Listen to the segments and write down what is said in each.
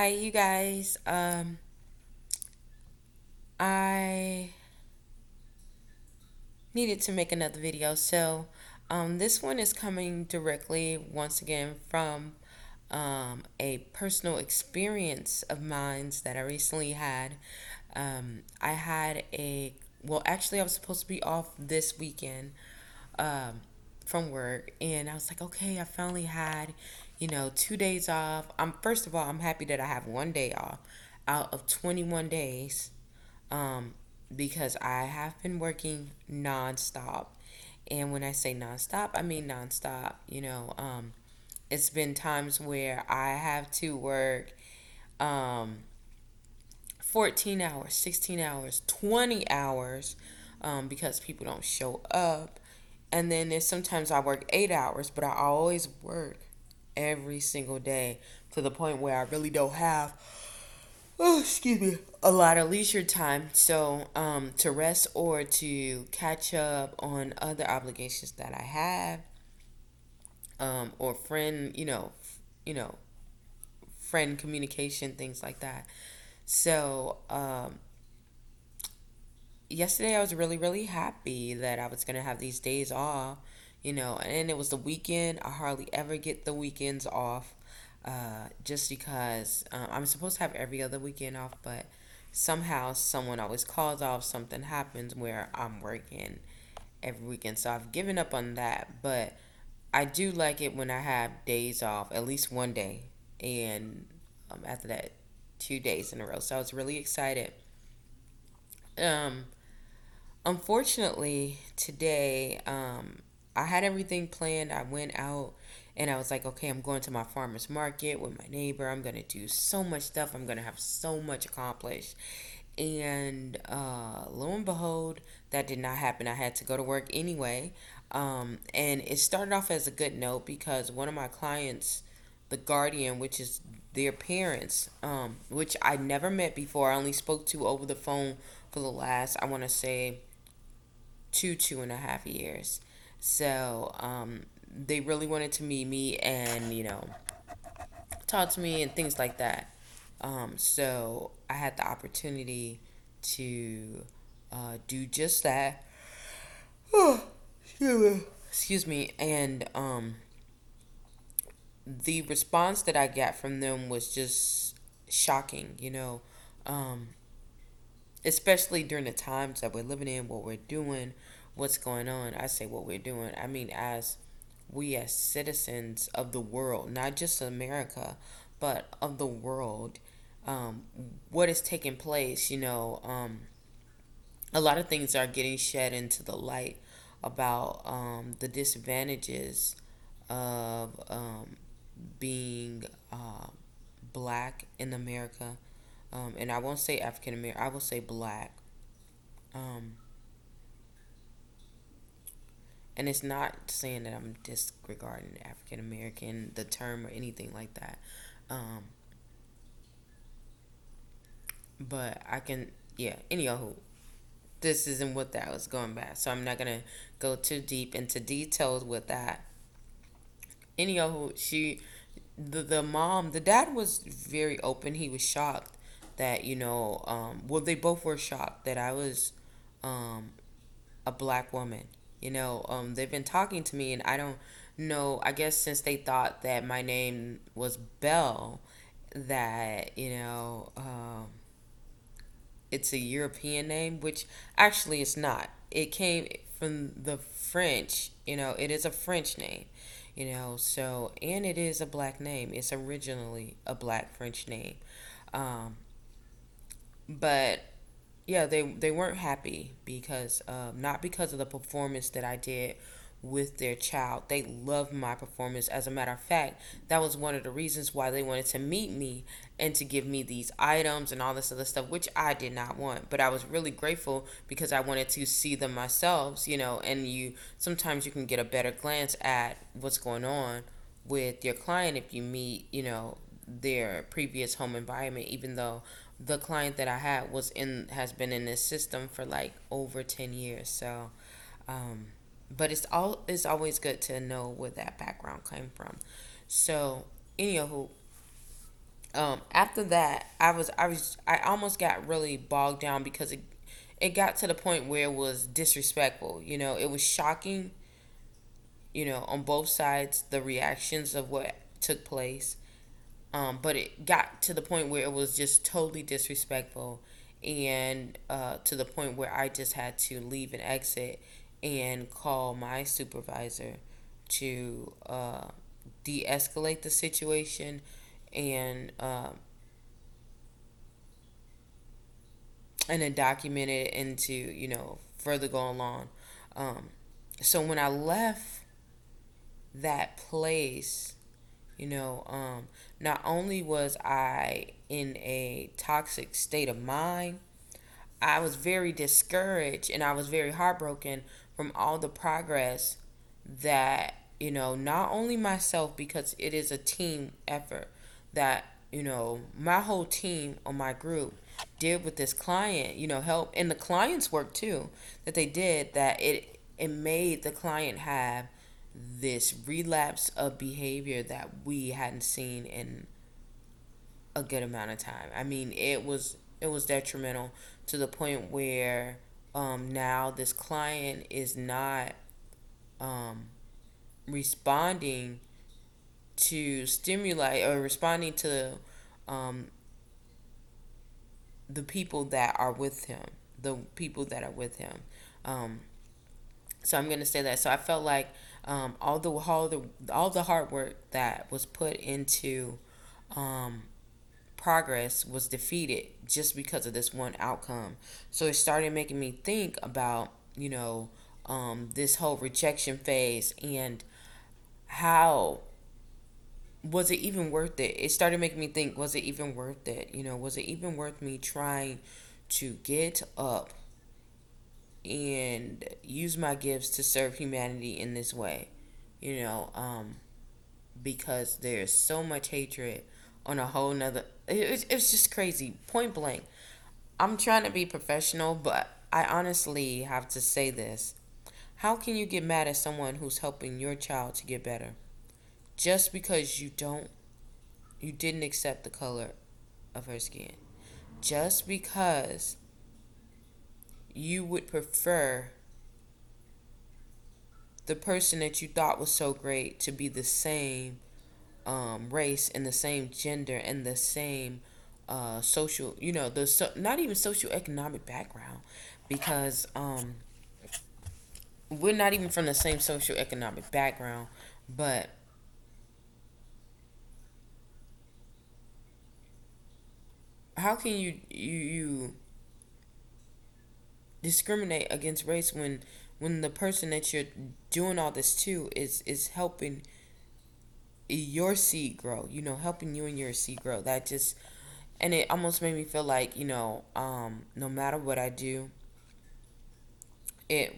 Hi, you guys. I needed to make another video, so this one is coming directly once again from a personal experience of mine that I recently had. I had a actually, I was supposed to be off this weekend um, from work, and I was like, okay, I finally had 2 days off. First of all, I'm happy that I have one day off out of 21 days um, because I have been working nonstop. And when I say nonstop, I mean nonstop. It's been times where I have to work um, 14 hours, 16 hours, 20 hours because people don't show up. And then there's sometimes I work 8 hours, but I always work every single day to the point where I really don't have excuse me, a lot of leisure time. So, to rest or to catch up on other obligations that I have, or you know, friend communication, things like that. So, yesterday I was really, really happy that I was gonna have these days off, and it was the weekend. I hardly ever get the weekends off, just because I'm supposed to have every other weekend off, but somehow someone always calls off, something happens where I'm working every weekend. So I've given up on that, but I do like it when I have days off, at least one day, and after that, 2 days in a row. So I was really excited. Um, Unfortunately, today, I had everything planned. I went out and I was like, okay, I'm going to my farmer's market with my neighbor. I'm going to do so much stuff. I'm going to have so much accomplished. And lo and behold, that did not happen. I had to go to work anyway. And it started off as a good note because one of my clients, the guardian, which is their parents, which I never met before, I only spoke to over the phone for the last, I want to say, 2.5 years. So they really wanted to meet me and talk to me and things like that. So I had the opportunity to do just that. Excuse me. And the response that I got from them was just shocking. Um, Especially during the times that we're living in, what we're doing, what's going on. I say what we're doing. I mean, as we as citizens of the world, not just America, but of the world, um, what is taking place. A lot of things are getting shed into the light about the disadvantages of being black in America. And I won't say African American, I will say black. Um, and it's not saying that I'm disregarding African American, the term, or anything like that. Um, but I can, yeah, anyhow, this isn't what that was going back. So I'm not going to go too deep into details with that. Anyhow, the mom, the dad was very open. He was shocked that, they both were shocked that I was um, a black woman. They've been talking to me, and I don't know. I guess since they thought that my name was Belle, that it's a European name, which actually it's not. It came from the French. It is a French name. So and it is a black name. It's originally a black French name. Um, but yeah, they weren't happy because not because of the performance that I did with their child. They loved my performance. As a matter of fact, that was one of the reasons why they wanted to meet me and to give me these items and all this other stuff, which I did not want. But I was really grateful because I wanted to see them myself, and you sometimes you can get a better glance at what's going on with your client if you meet, their previous home environment, even though the client that I had has been in this system for like over 10 years. So um, but it's always good to know where that background came from. So anyhow, After that, I almost got really bogged down because it got to the point where it was disrespectful. It was shocking. On both sides, the reactions of what took place. But it got to the point where it was just totally disrespectful, and to the point where I just had to leave and exit and call my supervisor to de-escalate the situation, and then document it into further go along. Um, so when I left that place, you know, um, not only was I in a toxic state of mind, I was very discouraged and I was very heartbroken from all the progress that, not only myself, because it is a team effort, that, my whole team or my group did with this client, help, and the client's work too, that they did, that it made the client have this relapse of behavior that we hadn't seen in a good amount of time. I mean, it was detrimental to the point where now this client is not um, responding to stimuli or responding to um, the people that are with him, the people that are with him. Um, so I'm gonna say that. So I felt like all the hard work that was put into um, progress was defeated just because of this one outcome. So it started making me think about, this whole rejection phase, and how was it even worth it? It started making me think, was it even worth it? Was it even worth me trying to get up and use my gifts to serve humanity in this way? You know, because there's so much hatred on a whole nother. It's just crazy, point blank. I'm trying to be professional, but I honestly have to say this. How can you get mad at someone who's helping your child to get better just because you didn't accept the color of her skin? Just because you would prefer the person that you thought was so great to be the same race and the same gender and the same social, not even socioeconomic background, because we're not even from the same socioeconomic background. But how can you discriminate against race when the person that you're doing all this to is helping your seed grow, helping you and your seed grow? That just, and it almost made me feel like, no matter what I do, it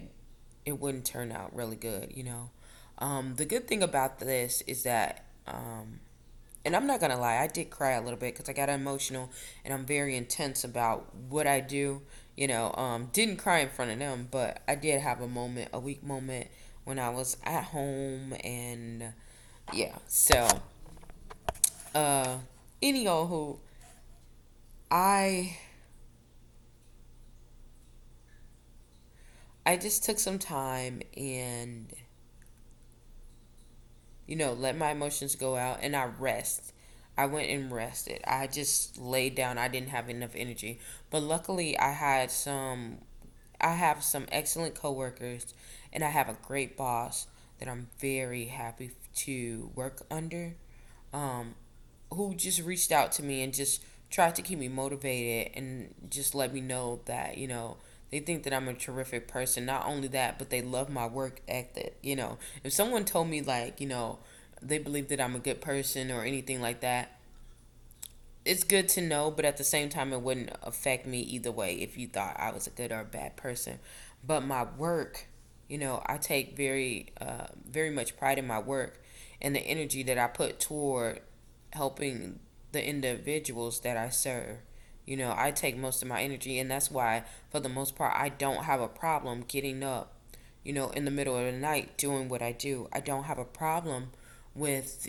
it wouldn't turn out really good. The good thing about this is that, and I'm not gonna lie, I did cry a little bit because I got emotional and I'm very intense about what I do. Didn't cry in front of them, but I did have a weak moment when I was at home, and yeah. So, uh, who I I just took some time and let my emotions go out, and I rest. I went and rested. I just laid down. I didn't have enough energy. But luckily I have some excellent coworkers, and I have a great boss that I'm very happy to work under. Um who just reached out to me and just tried to keep me motivated and just let me know that, they think that I'm a terrific person. Not only that, but they love my work ethic. If someone told me, like, they believe that I'm a good person or anything like that, it's good to know, but at the same time, it wouldn't affect me either way if you thought I was a good or a bad person. But my work, I take very much pride in my work and the energy that I put toward helping the individuals that I serve. I take most of my energy, and that's why, for the most part, I don't have a problem getting up, in the middle of the night doing what I do. I don't have a problem with,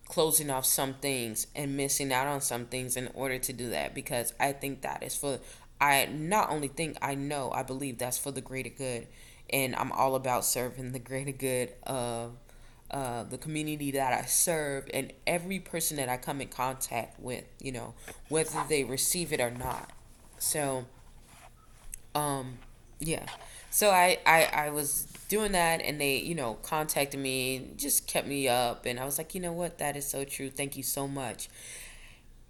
closing off some things and missing out on some things in order to do that, because I think that is for, I not only think, I know, I believe that's for the greater good. And I'm all about serving the greater good of the community that I serve and every person that I come in contact with, whether they receive it or not. So, um, yeah. So I was doing that, and they, contacted me, just kept me up, and I was like, you know what, that is so true. Thank you so much.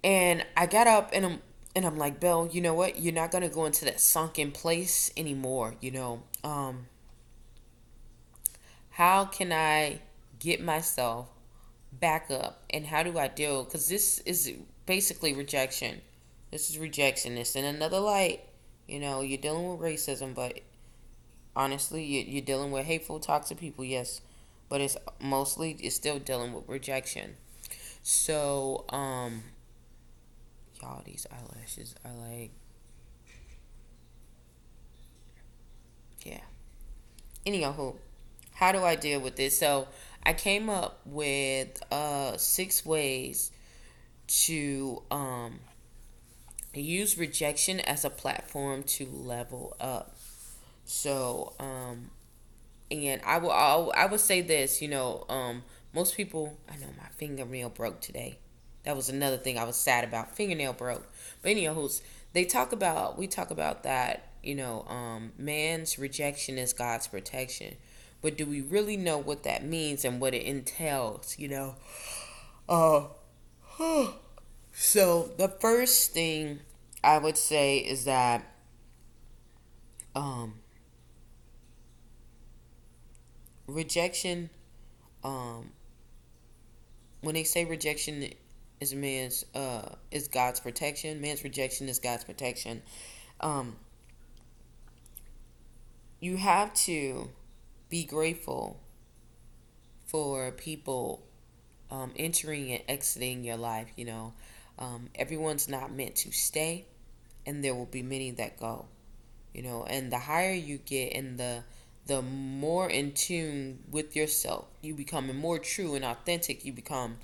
And I got up, and I'm like, Bill, you know what? You're not gonna go into that sunken place anymore. How can I get myself back up, and how do I deal? Because this is basically rejection. This is rejection. It's in another light. You're dealing with racism, but honestly, you're dealing with hateful, toxic people, yes, but it's still dealing with rejection. So, y'all, these eyelashes are like, yeah. Anyhow, how do I deal with this? So, I came up with 6 ways to use rejection as a platform to level up. So, and I would say this, most people, I know my fingernail broke today. That was another thing I was sad about. Fingernail broke. But anyhow, we talk about that, man's rejection is God's protection. But do we really know what that means and what it entails? Uh, so the first thing I would say is that um, rejection, um, when they say rejection is God's protection, man's rejection is God's protection. Um, you have to be grateful for people entering and exiting your life. Everyone's not meant to stay, and there will be many that go. And the higher you get, and the more in tune with yourself you become, and more true and authentic you become,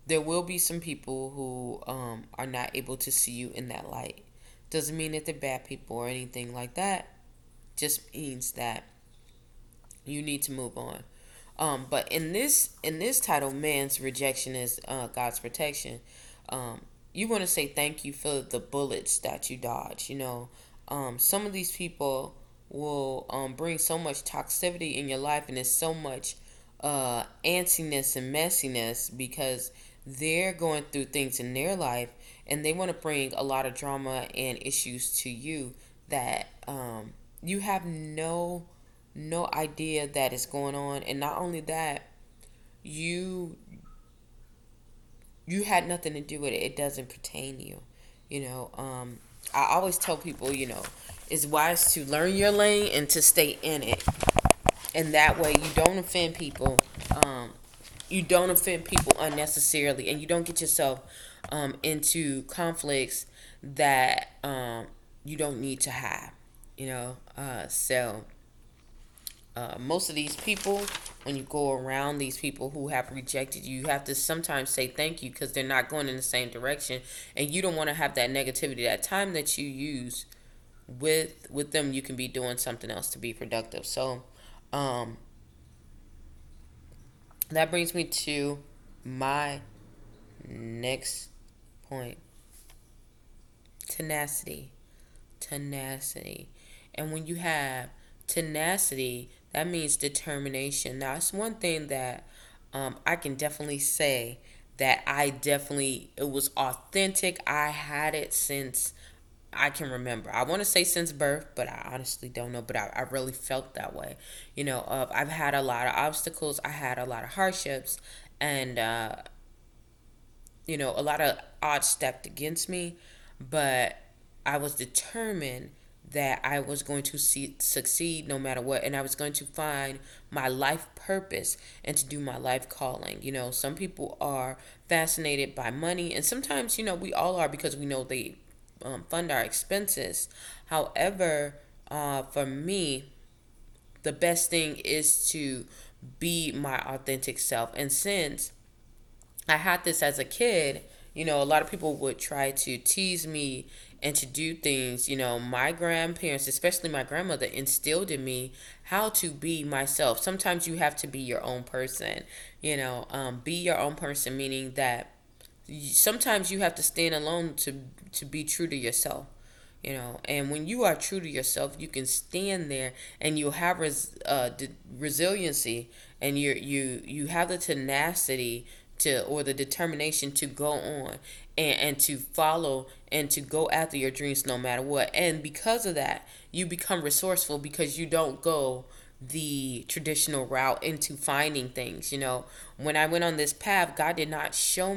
there will be some people who are not able to see you in that light. Doesn't mean that they're bad people or anything like that. Just means that you need to move on. But in this title, man's rejection is God's protection. Um, you want to say thank you for the bullets that you dodge. Some of these people will bring so much toxicity in your life, and it's so much antsiness and messiness because they're going through things in their life, and they want to bring a lot of drama and issues to you that you have no idea that is going on. And not only that, you you had nothing to do with it. It doesn't pertain to you. I always tell people, it's wise to learn your lane and to stay in it, and that way you don't offend people. um, you don't offend people unnecessarily, and you don't get yourself into conflicts that you don't need to have. So most of these people, when you go around these people who have rejected you, you have to sometimes say thank you, because they're not going in the same direction, and you don't want to have that negativity. That time that you use with them, you can be doing something else to be productive. So um, that brings me to my next point: tenacity. Tenacity. And when you have tenacity, that means determination. Now, it's one thing that I can definitely say that it was authentic. I had it since I can remember. I want to say since birth, but I honestly don't know. But I really felt that way. I've had a lot of obstacles, I had a lot of hardships, and a lot of odds stacked against me, but I was determined that I was going to succeed no matter what, and I was going to find my life purpose and to do my life calling. Some people are fascinated by money, and sometimes, we all are, because we know they fund our expenses. However, for me, the best thing is to be my authentic self. And since I had this as a kid. A lot of people would try to tease me and to do things. My grandparents, especially my grandmother, instilled in me how to be myself. Sometimes you have to be your own person. Be your own person, meaning that sometimes you have to stand alone to be true to yourself. And when you are true to yourself, you can stand there and you have resiliency, and you have the tenacity to, or the determination to go on, and to follow and to go after your dreams no matter what. And because of that, you become resourceful because you don't go the traditional route into finding things. When I went on this path, God did not have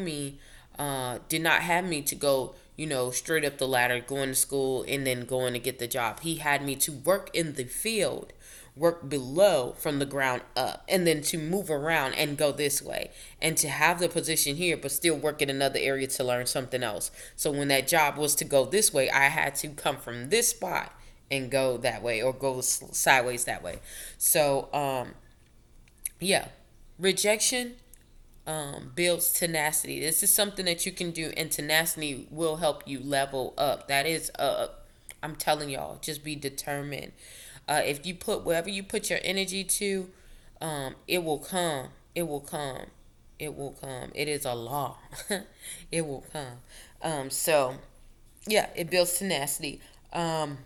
me to go, straight up the ladder, going to school and then going to get the job. He had me to work in the field, work below from the ground up, and then to move around and go this way, and to have the position here, but still work in another area to learn something else. So when that job was to go this way, I had to come from this spot and go that way, or go sideways that way. So, yeah, rejection builds tenacity. This is something that you can do, and tenacity will help you level up. That is, I'm telling y'all, just be determined. If you put wherever you put your energy to, it will come. It will come. It will come. It is a law. It will come. So yeah, it builds tenacity. The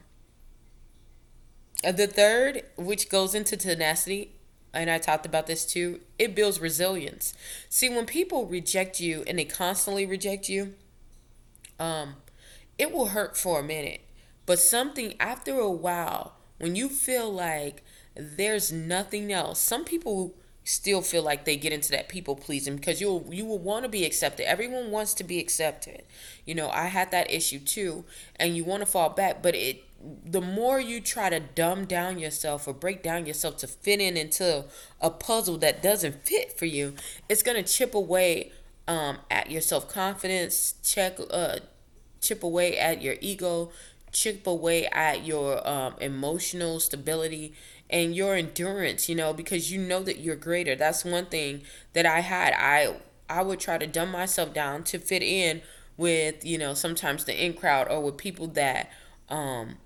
third, which goes into tenacity, and I talked about this too, it builds resilience. See, when people reject you and they constantly reject you, um, it will hurt for a minute. But something after a while, when you feel like there's nothing else, some people still feel like they get into that people pleasing because you will want to be accepted. Everyone wants to be accepted. I had that issue too, and you want to fall back, but the more you try to dumb down yourself or break down yourself to fit in into a puzzle that doesn't fit for you, it's gonna chip away at your self confidence, chip away at your ego, chip away at your emotional stability and your endurance, because you know that you're greater. That's one thing that I had. I would try to dumb myself down to fit in with, sometimes the in crowd, or with people that um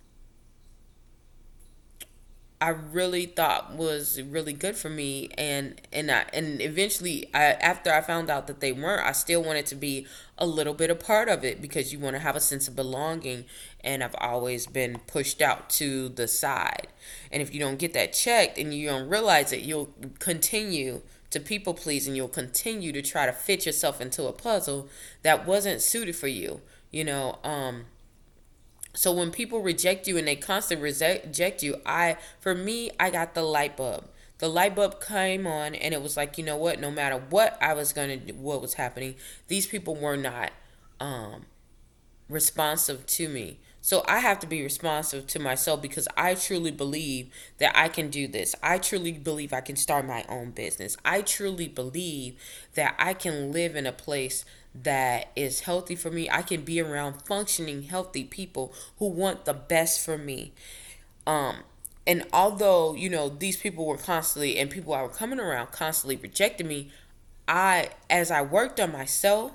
I really thought was really good for me, and eventually, after I found out that they weren't, I still wanted to be a little bit a part of it, because you want to have a sense of belonging. And I've always been pushed out to the side, and if you don't get that checked and you don't realize it, you'll continue to people please, and you'll continue to try to fit yourself into a puzzle that wasn't suited for you. So when people reject you and they constantly reject you, for me, I got the light bulb. The light bulb came on, and it was like, you know what? No matter what I was gonna do, what was happening, these people were not um, responsive to me. So I have to be responsive to myself, because I truly believe that I can do this. I truly believe I can start my own business. I truly believe that I can live in a place that is healthy for me. I can be around functioning, healthy people who want the best for me. Um, and although, these people were constantly, and people I were coming around constantly rejecting me, as I worked on myself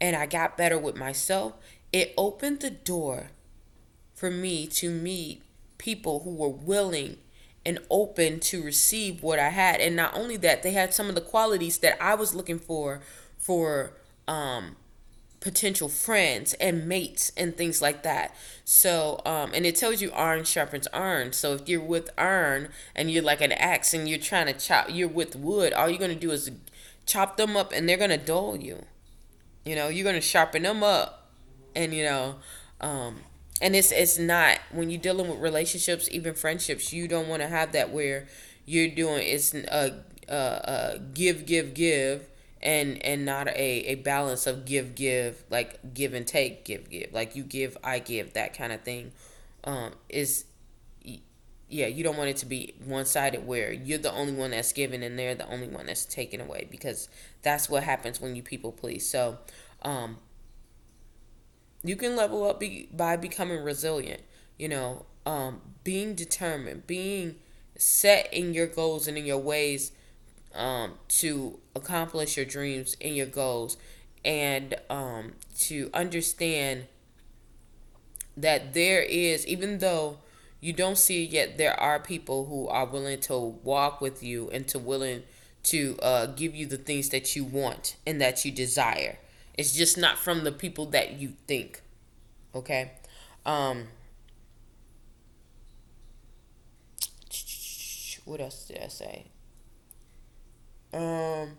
and I got better with myself, it opened the door for me to meet people who were willing and open to receive what I had. And not only that, they had some of the qualities that I was looking for um, potential friends and mates and things like that. So, and it tells you iron sharpens iron. So if you're with iron and you're like an axe and you're trying to you're with wood, all you're going to do is chop them up, and they're going to dull you. You're going to sharpen them up, and um and it's not, when you're dealing with relationships, even friendships, you don't want to have that where you're doing, it's give, and not a balance of give, like give and take, give, like you give, I give, that kind of thing. Is Yeah, you don't want it to be one-sided where you're the only one that's given and they're the only one that's taken away, because that's what happens when you people please. So um you can level up by becoming resilient, being determined, being set in your goals and in your ways, to accomplish your dreams and your goals, and to understand that there is, even though you don't see it yet, there are people who are willing to walk with you and to willing to give you the things that you want and that you desire. It's just not from the people that you think. Okay. Um, what else did I say? Um,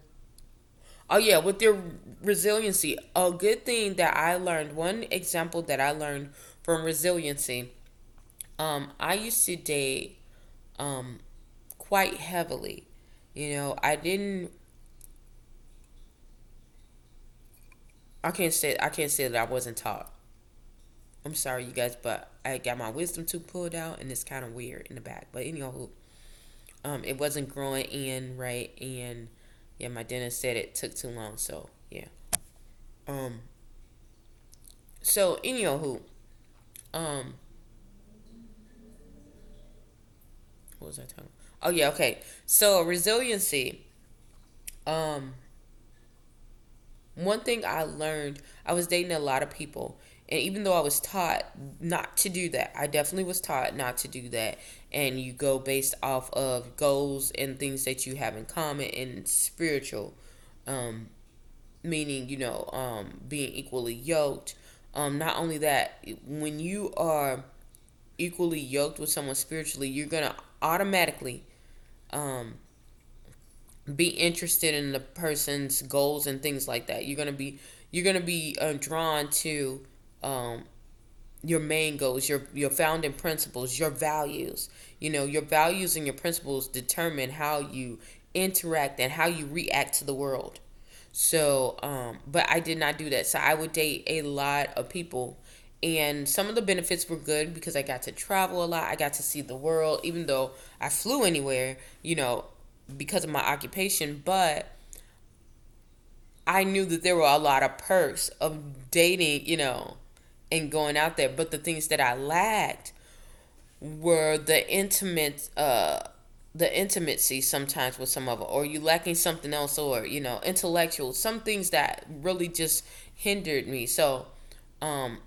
oh yeah, with your resiliency, a good thing that I learned. One example that I learned from resiliency. I used to date um quite heavily. I didn't. I can't say that I wasn't taught. I'm sorry, you guys, but I got my wisdom tooth pulled out, and it's kind of weird in the back. But anyhow, it wasn't growing in right, and yeah, my dentist said it took too long. So yeah. Um. So anyhow, um, what was I talking? Oh yeah, okay. So resiliency. Um, One thing I learned, I was dating a lot of people, and even though I was taught not to do that, I definitely was taught not to do that. And you go based off of goals and things that you have in common and spiritual, um, meaning being equally yoked. Not only that, when you are equally yoked with someone spiritually, you're gonna automatically um, be interested in the person's goals and things like that. You're gonna be drawn to um, your main goals, your founding principles, your values. Your values and your principles determine how you interact and how you react to the world. So, but I did not do that. So I would date a lot of people, and some of the benefits were good because I got to travel a lot. I got to see the world, even though I flew anywhere, because of my occupation. But I knew that there were a lot of perks of dating, and going out there. But the things that I lacked were the intimacy sometimes with some of it, or you lacking something else, or intellectual, some things that really just hindered me. So um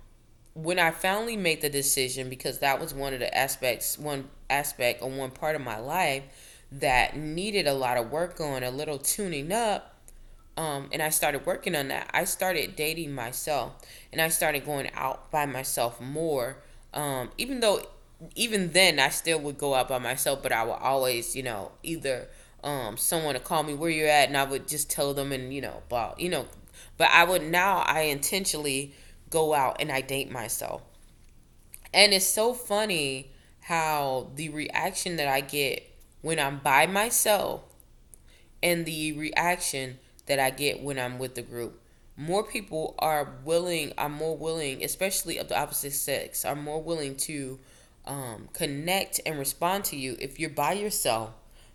when I finally made the decision, because that was one aspect or one part of my life that needed a lot of work on, a little tuning up, and I started working on that. I started dating myself, and I started going out by myself more. Even though, even then, I still would go out by myself, but I would always, either someone to call me where you're at, and I would just tell them, and but I would now I intentionally go out and I date myself, and it's so funny how the reaction that I get when I'm by myself and the reaction that I get when I'm with the group. More people are more willing, especially of the opposite sex, are more willing to connect and respond to you if you're by yourself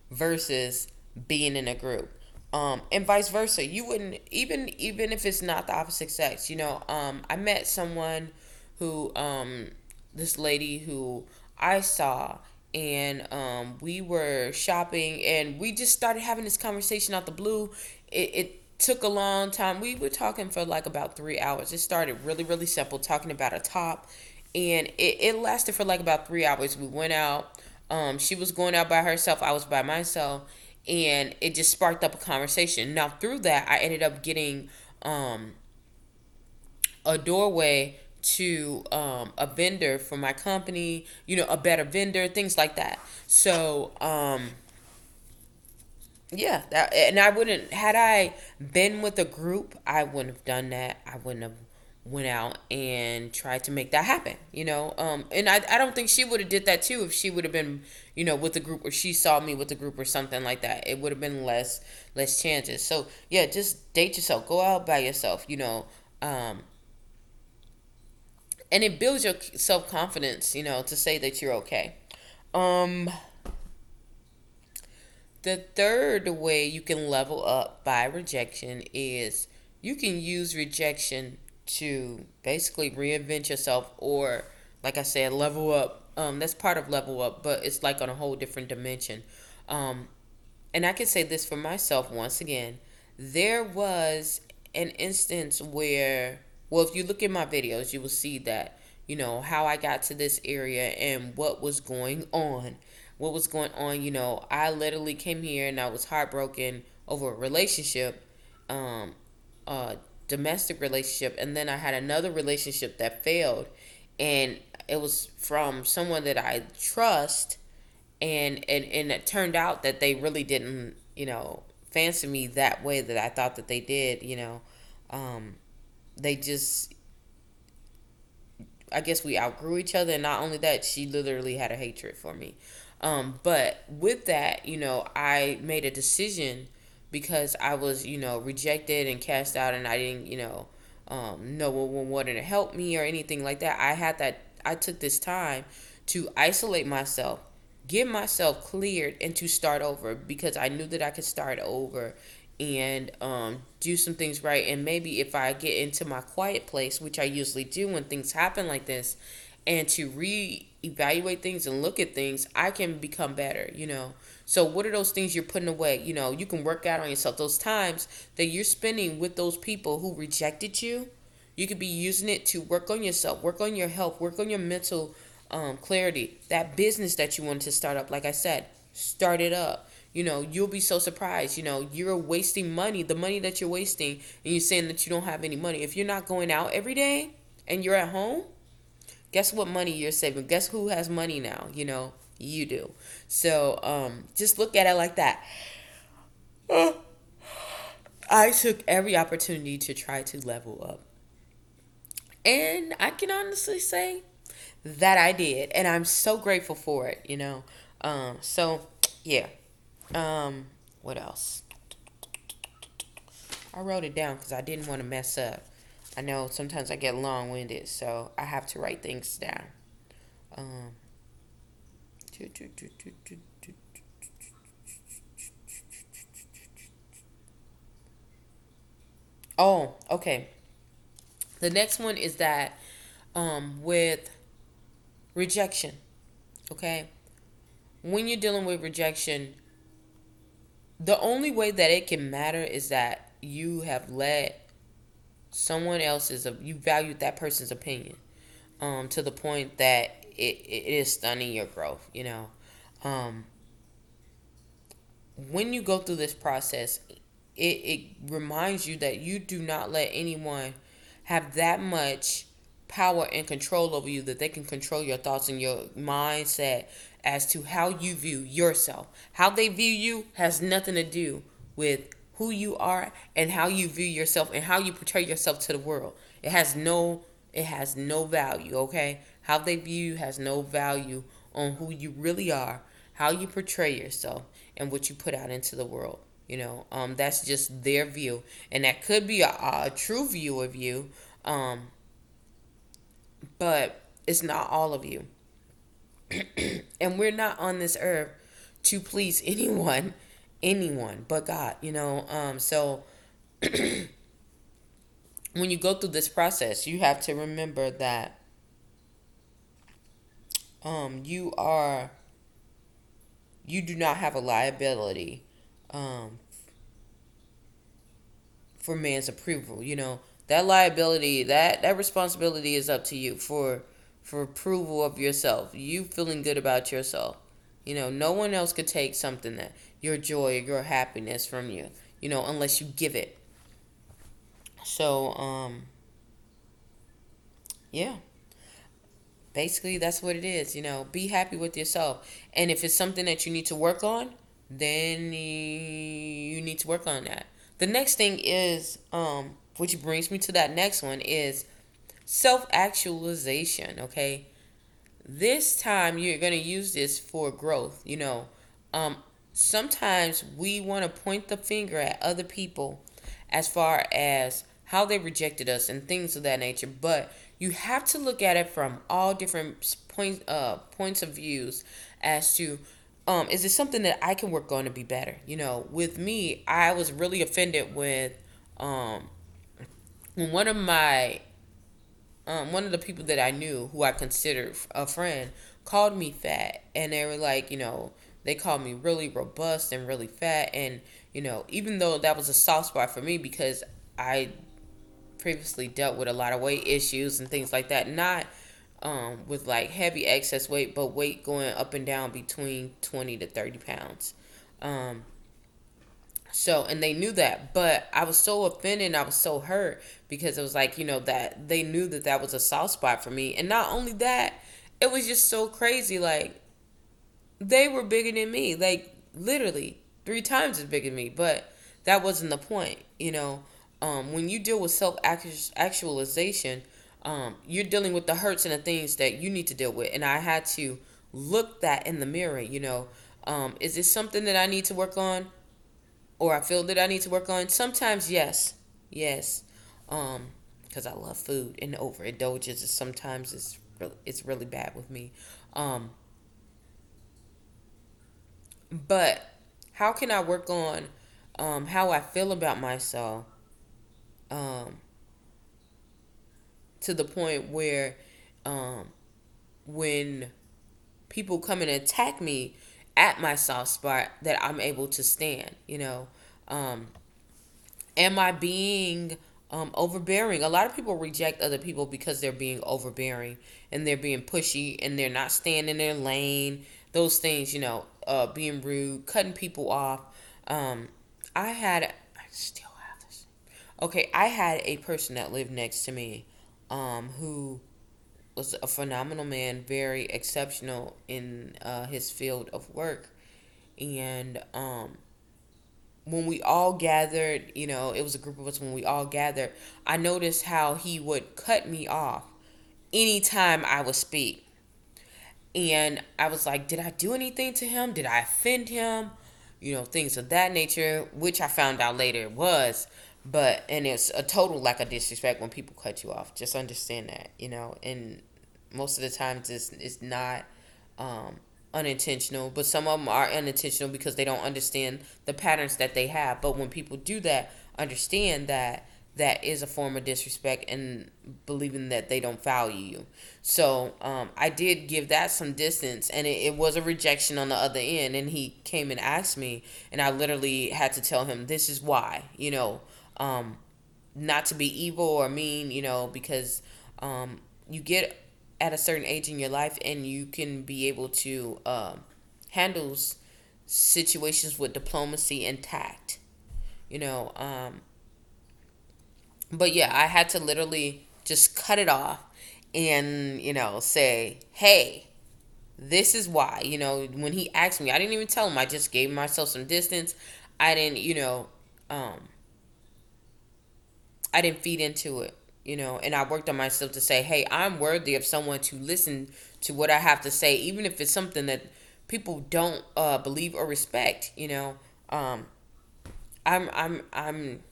versus being in a group. And vice versa. You wouldn't, even if it's not the opposite sex. I met someone who this lady who I saw, and we were shopping, and we just started having this conversation out the blue. It took a long time. We were talking for like about 3 hours. It started really, really simple, talking about a top, and it lasted for like about 3 hours. We went out. She was going out by herself. I was by myself, and it just sparked up a conversation. Now through that, I ended up getting a doorway to a vendor for my company, a better vendor, things like that. So, yeah, and I wouldn't, had I been with a group, I wouldn't have done that. I wouldn't have went out and tried to make that happen, and I don't think she would have did that too if she would have been, with the group, or she saw me with the group or something like that. It would have been less chances. So yeah, just date yourself, go out by yourself, um, and it builds your self confidence, to say that you're okay. Um, the third way you can level up by rejection is you can use rejection to basically reinvent yourself, or, like I said, level up. That's part of level up, but it's like on a whole different dimension. Um, and I can say this for myself once again, there was an instance where, well, if you look at my videos, you will see that, how I got to this area and what was going on. What was going on, I literally came here and I was heartbroken over a relationship, um, a domestic relationship, and then I had another relationship that failed. And it was from someone that I trust, and it turned out that they really didn't fancy me that way that I thought that they did. um, they just, I guess we outgrew each other, and not only that, she literally had a hatred for me. But with that, I made a decision because I was, rejected and cast out, and I didn't, no one wanted to help me or anything like that. I took this time to isolate myself, get myself cleared, and to start over because I knew that I could start over and do some things right. And maybe if I get into my quiet place, which I usually do when things happen like this, and to reevaluate things and look at things, I can become better. So, what are those things you're putting away? You can work out on yourself. Those times that you're spending with those people who rejected you, you could be using it to work on yourself, work on your health, work on your mental clarity. That business that you wanted to start up, like I said, start it up. You'll be so surprised. You're wasting money, the money that you're wasting, and you're saying that you don't have any money. If you're not going out every day and you're at home, guess what money you're saving? Guess who has money now? You do. So just look at it like that. I took every opportunity to try to level up. And I can honestly say that I did. And I'm so grateful for it. So, yeah. What else? I wrote it down because I didn't want to mess up. I know sometimes I get long winded, so I have to write things down. Um, oh, okay. The next one is that with rejection, okay? When you're dealing with rejection, the only way that it can matter is that you have let someone else's, you valued that person's opinion to the point that it is stunning your growth. Um, when you go through this process, it reminds you that you do not let anyone have that much power and control over you that they can control your thoughts and your mindset as to how you view yourself. How they view you has nothing to do with who you are and how you view yourself and how you portray yourself to the world. It has no value, okay? How they view you has no value on who you really are, how you portray yourself, and what you put out into the world. That's just their view, and that could be a true view of you, but it's not all of you. And we're not on this earth to please anyone but God. So when you go through this process, you have to remember that you are you do not have a liability um, for man's approval. That liability, that responsibility is up to you for approval of yourself. You feeling good about yourself. No one else could take something that your joy, your happiness from you. Unless you give it. So yeah. Basically, that's what it is. Be happy with yourself. And if it's something that you need to work on, then you need to work on that. The next thing is, which brings me to that next one, is self actualization. Okay, this time you're going to use this for growth. Um, Sometimes we want to point the finger at other people as far as how they rejected us and things of that nature, but you have to look at it from all different points of views as to is it something that I can work on to be better. With me, I was really offended with um, when one of the people that I knew, who I considered a friend, called me fat, and they were like, they called me really robust and really fat. And, even though that was a soft spot for me because I previously dealt with a lot of weight issues and things like that, not with like heavy excess weight, but weight going up and down between 20 to 30 pounds. Um, and they knew that, but I was so offended and I was so hurt because it was like, that they knew that that was a soft spot for me. And not only that, it was just so crazy. Like, they were bigger than me, like literally 3 times as big as me. But that wasn't the point, When you deal with self actualization, you're dealing with the hurts and the things that you need to deal with. And I had to look that in the mirror, Is this something that I need to work on? Or I feel that I need to work on? Sometimes, yes. Yes. Because I love food and overindulgence. Sometimes it's really bad with me. Um, but how can I work on how I feel about myself um, to the point where um, when people come and attack me at my soft spot, that I'm able to stand, Um, am I being overbearing? A lot of people reject other people because they're being overbearing and they're being pushy and they're not staying in their lane. Those things, being rude, cutting people off. Um, I still have this. Okay, I had a person that lived next to me who was a phenomenal man, very exceptional in his field of work. And when we all gathered, it was a group of us when we all gathered, I noticed how he would cut me off anytime I would speak. And I was like, did I do anything to him? Did I offend him? Things of that nature, which I found out later it was. And it's a total lack of disrespect when people cut you off. Just understand that, and most of the times it's not um, unintentional, but some of them are unintentional because they don't understand the patterns that they have. But when people do that, understand that that is a form of disrespect and believing that they don't value you. So I did give that some distance, and it was a rejection on the other end. And he came and asked me, and I literally had to tell him, this is why, not to be evil or mean, because you get at a certain age in your life and you can be able to handle situations with diplomacy and tact, you know. But yeah, I had to literally just cut it off and, say, hey, this is why. When he asked me, I didn't even tell him. I just gave myself some distance. I didn't, um, I didn't feed into it, and I worked on myself to say, hey, I'm worthy of someone to listen to what I have to say, even if it's something that people don't believe or respect, um, I'm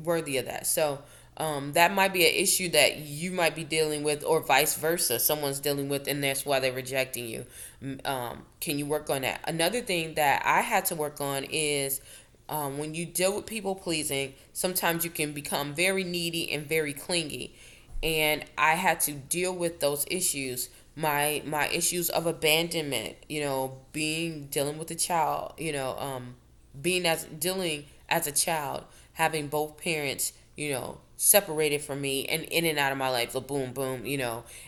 worthy of that. So that might be an issue that you might be dealing with, or vice versa. Someone's dealing with, and that's why they're rejecting you. Can you work on that? Another thing that I had to work on is when you deal with people pleasing, sometimes you can become very needy and very clingy. And I had to deal with those issues. My issues of abandonment, being dealing with a child, being as dealing as a child, having both parents, separated from me and in and out of my life, the boom boom,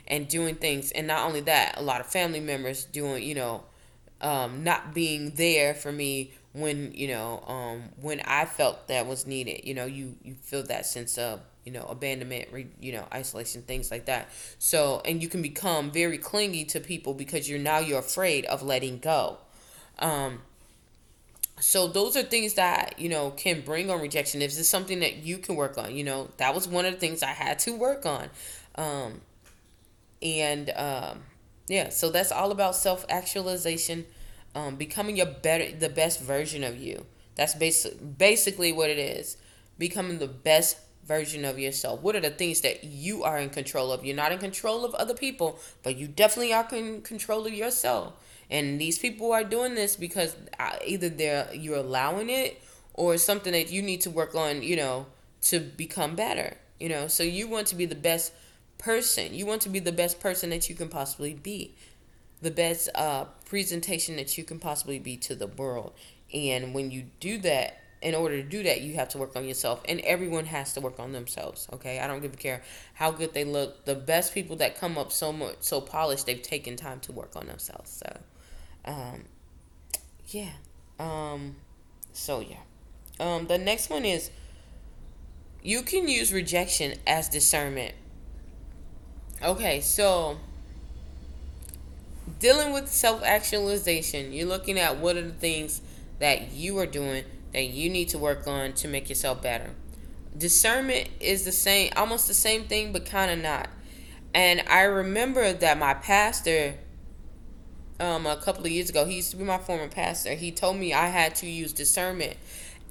and doing things. And not only that, a lot of family members doing, not being there for me when, when I felt that was needed. You feel that sense of, abandonment, isolation, things like that. So, and you can become very clingy to people because you're afraid of letting go. Um, so those are things that, can bring on rejection. If it's something that you can work on, that was one of the things I had to work on. Um, and yeah, so that's all about self actualization, becoming the best version of you. That's basically what it is. Becoming the best version of yourself. What are the things that you are in control of? You're not in control of other people, but you definitely are in control of yourself. And these people are doing this because either you're allowing it, or it's something that you need to work on, to become better. So you want to be the best person. You want to be the best person that you can possibly be. the best presentation that you can possibly be to the world. And when you do that, in order to do that, you have to work on yourself, and everyone has to work on themselves. Okay, I don't give a care how good they look. The best people that come up so much so polished, they've taken time to work on themselves. So, um, yeah. Um, so yeah. The next one is you can use rejection as discernment. Okay, so dealing with self actualization, you're looking at what are the things that you are doing that you need to work on to make yourself better. Discernment is the same, almost the same thing, but kind of not. And I remember that my pastor, a couple of years ago, he used to be my former pastor. He told me I had to use discernment,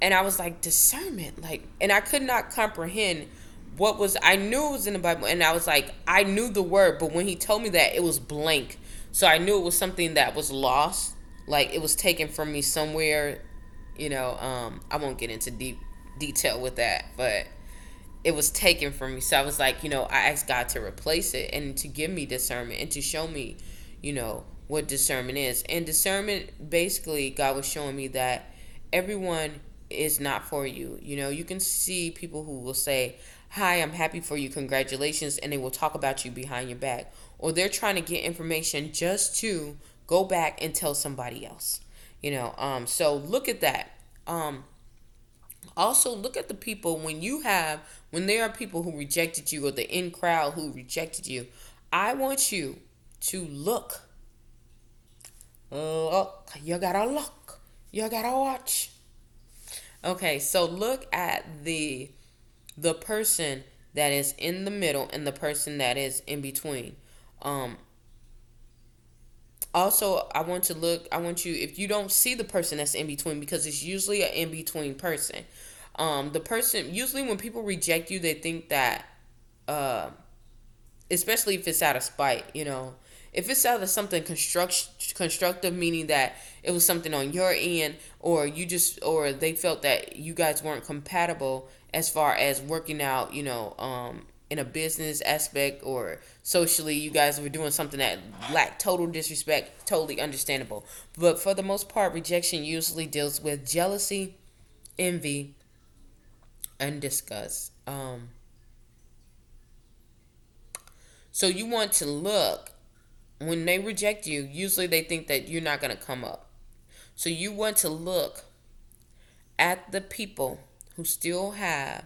and I was like, discernment, like, and I could not comprehend what was. I knew it was in the Bible, and I was like, I knew the word, but when he told me that, it was blank. So I knew it was something that was lost, like it was taken from me somewhere. I won't get into deep detail with that, but it was taken from me. So I was like, I asked God to replace it and to give me discernment and to show me, what discernment is. And discernment, basically, God was showing me that everyone is not for you. You can see people who will say, "Hi, I'm happy for you, congratulations," and they will talk about you behind your back. Or they're trying to get information just to go back and tell somebody else. So look at that. Also, look at the people when there are people who rejected you or the in crowd who rejected you. I want you to look. You gotta look. You gotta watch. Okay, so look at the person that is in the middle and the person that is in between. Um, Also, I want you, if you don't see the person that's in between, because it's usually an in between person. The person, usually when people reject you, they think that, uh, especially if it's out of spite, if it's out of something constructive, meaning that it was something on your end, or or they felt that you guys weren't compatible as far as working out, in a business aspect or socially, you guys were doing something that lacked total disrespect, totally understandable. But for the most part, rejection usually deals with jealousy, envy, and disgust. So you want to look. When they reject you, usually they think that you're not going to come up. So you want to look at the people who still have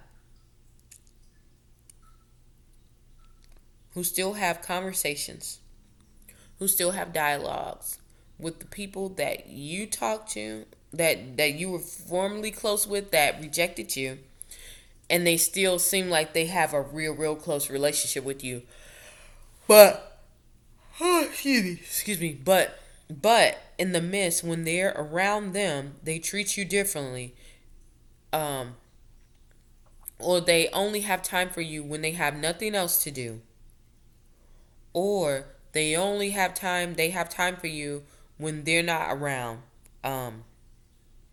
conversations, who still have dialogues with the people that you talk to, that you were formerly close with, that rejected you, and they still seem like they have a real close relationship with you. But excuse me, but in the midst, when they're around them, they treat you differently. Um, or they only have time for you when they have nothing else to do, or they have time for you when they're not around. Um,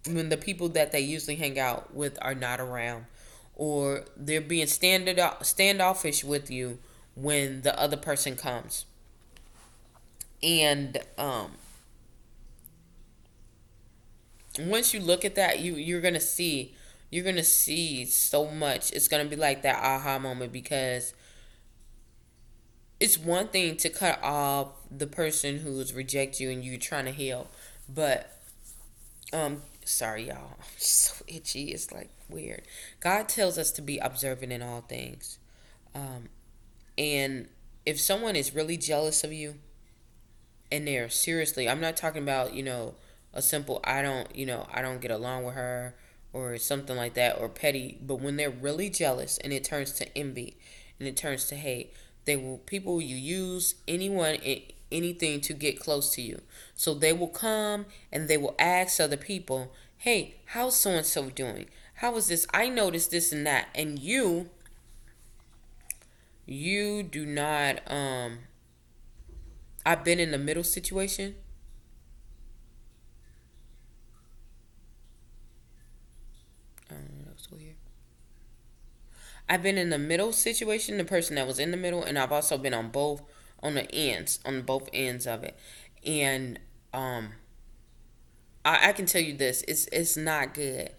when the people that they usually hang out with are not around, or they're being standoffish with you when the other person comes. And once you look at that, you're gonna see so much. It's gonna be like that aha moment, because it's one thing to cut off the person who's reject you and you trying to heal, but sorry y'all, I'm so itchy. It's like weird. God tells us to be observant in all things, um, and if someone is really jealous of you, and they're seriously, I'm not talking about, a simple I don't get along with her or something like that, or petty, but when they're really jealous and it turns to envy and it turns to hate, they will people you use anyone anything to get close to you. So they will come and they will ask other people, "Hey, how's so and so doing? How is this? I noticed this and that." And you do not I've been in the middle situation. That was weird. I've been in the middle situation, the person that was in the middle, and I've also been on both ends of it. And um, I can tell you this: it's not good.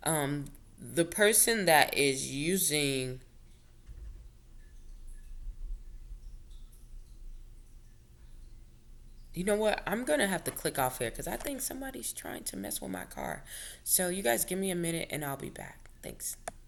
Um, the person that is using, you know what? I'm gonna have to click off here because I think somebody's trying to mess with my car. So you guys give me a minute and I'll be back. Thanks.